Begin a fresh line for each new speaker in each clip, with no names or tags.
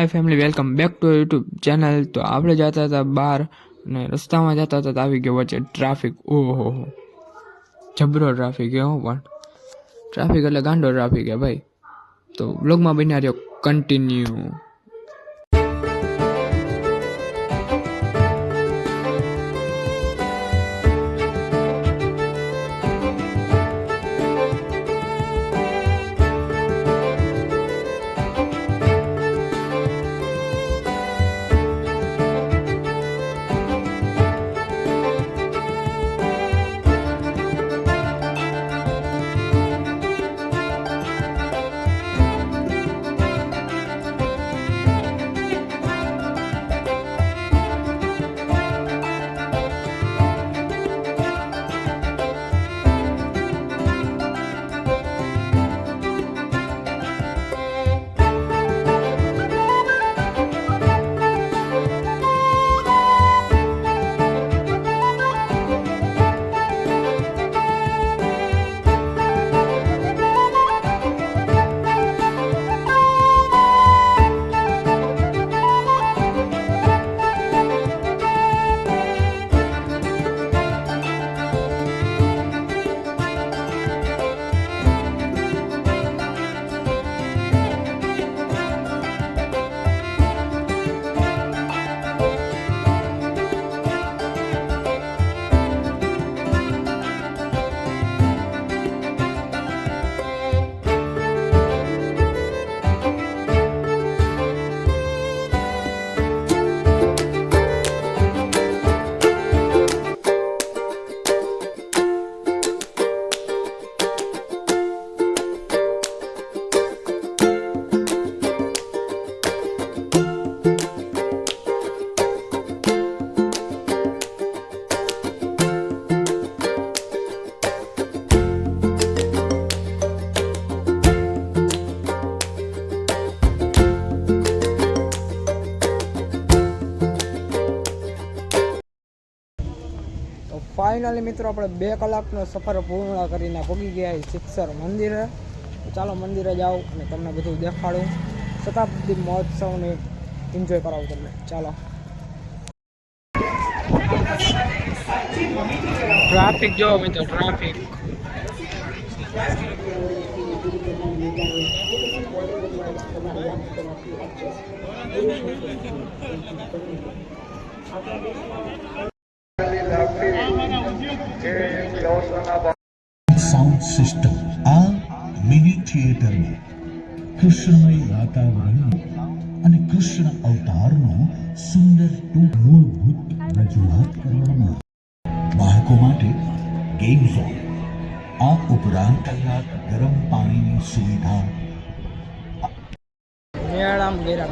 Hi family, welcome back to YouTube channel. તો આપણે જતા હતા બહાર અને રસ્તામાં જતા હતા તો આવી ગયો વચ્ચે ટ્રાફિક. ઓહો, જબરો ટ્રાફિક હે. હું પણ ટ્રાફિક એટલે ગાંડો ટ્રાફિક હે ભાઈ. તો બ્લોગમાં બન્યા રહ્યો કન્ટિન્યુ. ફાઇનલી મિત્રો આપણે 2 કલાકનો સફર પૂર્ણ કરીને પહોંચી ગયા સિત્સર મંદિરે. ચાલો મંદિરે જાઓ અને તમને બધું દેખાડું, શતાબ્દી મહોત્સવને એન્જોય કરાવું તમને. ચાલો. ટ્રાફિક જો મિત્રો, ટ્રાફિક.
સાઉન્ડ સિસ્ટમ આ મિની થિયેટરમાં કૃષ્ણમય વાતાવરણ અને કૃષ્ણ અવતારનો સુંદર મૂળભૂત રજૂઆત કરવામાં બાળકો માટે ગેમ ઝોન, આ ઉપરાંત કલાક ગરમ પાણીની સુવિધા.
મેળામ ગેરા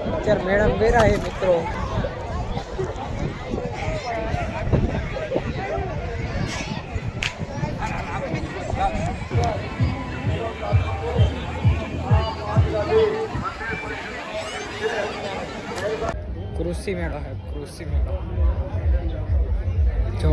અત્યારે મેળામ ગેરા હે મિત્રો. કૃષિ મેળો है, કૃષિ મેળો જો.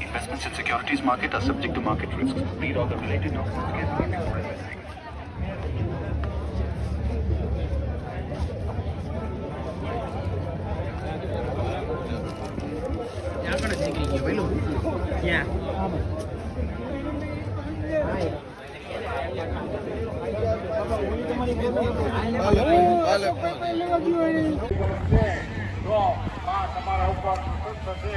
Investments in securities market are subject to market risks. Read all the related documents.
તમારા ઉપર થશે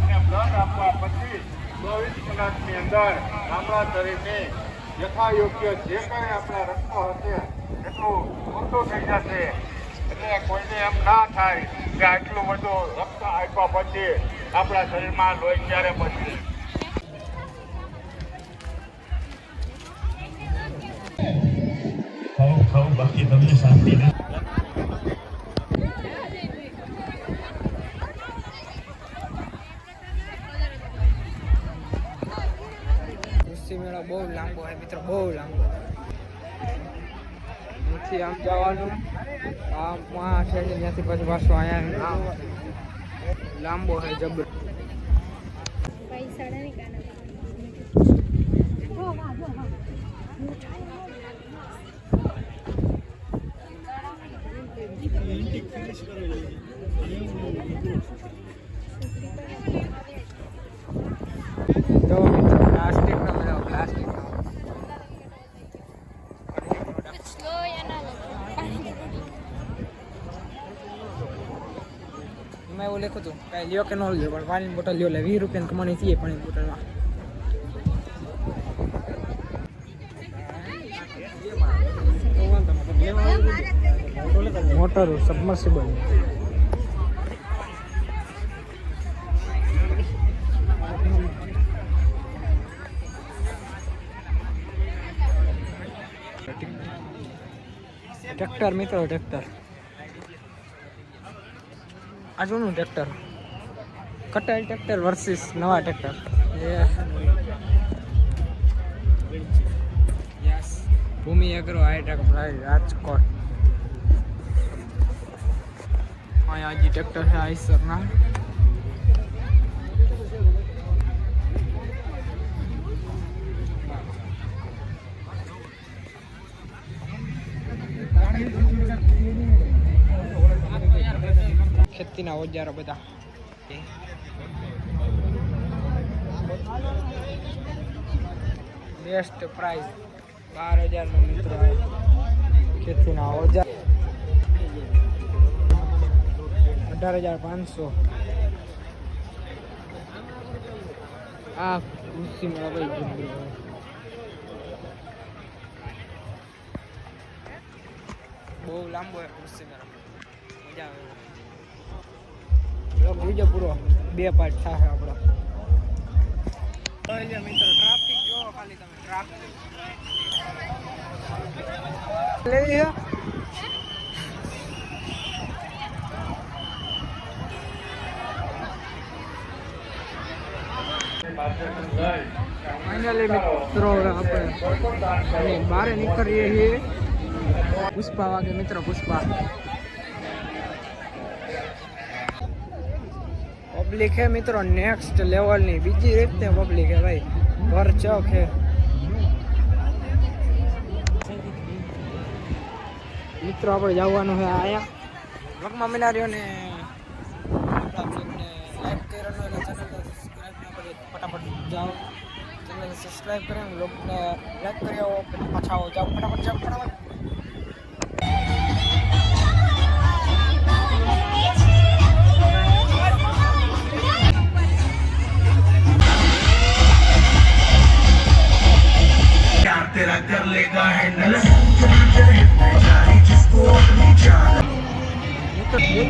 અને બ્લડ આપવા પછી 24 કલાકની અંદર આપણા શરીરને યથાયોગ્ય જે કંઈ આપણા રક્ત હશે એટલું ઊંધું થઈ જશે. એટલે કોઈને એમ ના થાય કે આટલું બધું રક્ત આપ્યા પછી આપણા શરીરમાં લોહી ક્યારે બચશે.
ખાવ બાકી તમને શાંતિ ના.
કૃષિ મેળો બહુ લાંબો હે મિત્રો, બહુ લાંબો. અહીંયાથી આમ જવાનું આમ છે ત્યાંથી પછી પાછું અહીંયા લાંબો છે જબર. જો મિત્રો પ્લાસ્ટિક નો બધા પ્લાસ્ટિક નો એમાં એવું લખ્યું હતું કાંઈ લ્યો કે ન લ્યો પણ પાણીની બોટલ લ્યો એટલે 20 રૂપિયાની કમાણી થઈએ પાણીની બોટલમાં. મોટર સબમર્સિબલ ટ્રેક્ટર મિત્રો ટ્રેક્ટર આ જૂનું ટ્રેક્ટર કટાયેલ ટ્રેક્ટર વર્સિસ નવા ટ્રેક્ટર. યસ ભૂમિ એગ્રો હાઈટેક રાજકોટ. અહીંયા હજી ટ્રેક્ટર છે આઈસરના. ખેતીના ઓજારો બધા બેસ્ટ પ્રાઇસ 12,000 નો મિત્રો. ખેતીના ઓજાર 18,500. આ કૃષિ મેળા ભાઈ બહુ લાંબો છે કૃષિ મેળા, મજા આવે. બીજો પૂરો 2 પાર્ટ થશે આપણો. મિત્રો ટ્રાફિક જોવો ખાલી તમે. ટ્રાફિક લઈ લ્યો. ફાઇનલી મિત્રો આપણે બહાર નીકળીએ છીએ. પુષ્પા વાગે મિત્રો, પુષ્પા પબ્લિક હે મિત્રો નેક્સ્ટ લેવલની. બીજી રીતને પબ્લિક હે ભાઈ, ભરચક હે. મિત્રો આપણે જવાનું છે આયા લગમાં મિનારીઓને લાઈક કર્યો એટલે ચેનલને સબસ્ક્રાઈબ ન કરી ફટાફટ જાઓ. ચેનલને સબસ્ક્રાઈબ કરીને લોકોને લાઈક કરી આવો, પાછા આવો, જાઓ ફટાફટ, જાઓ ફટાફટ.
तेरा कर लेगा हैंडल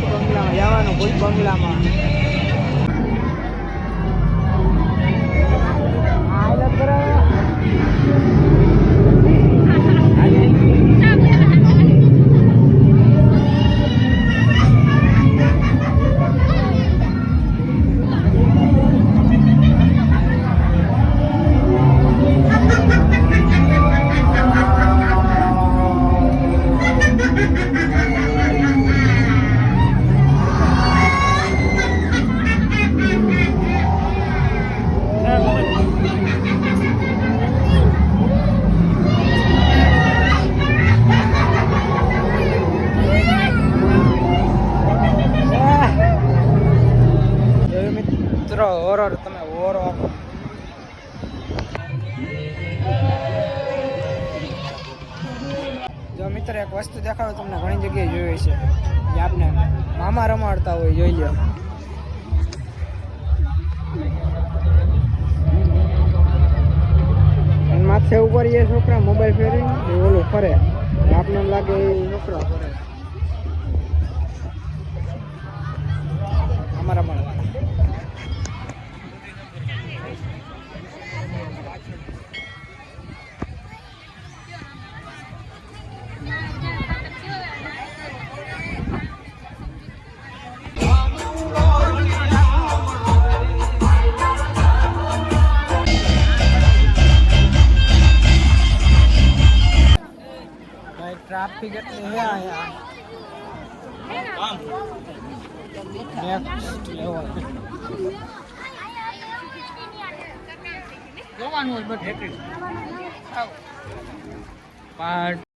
બંગલામાં જવાનું, ભુજ બંગલામાં. હોરર તમે હોરર જો મિત્ર એક વસ્તુ દેખાડો તમને, ઘણી જગ્યાએ જોઈ છે જે આપણે મામા રમાડતા હોય, જોઈ લો. માથે ઉપર એ છોકરા મોબાઈલ ફેરી ઓલું ફરે, આપને લાગે એ છોકરા ફરે. અમારા મળે ટ્રાફિક
ટ્રાફિક એટલે હે આયા નેક્સ્ટ લેવલ જોવાનું હોય બધું પાર્ટ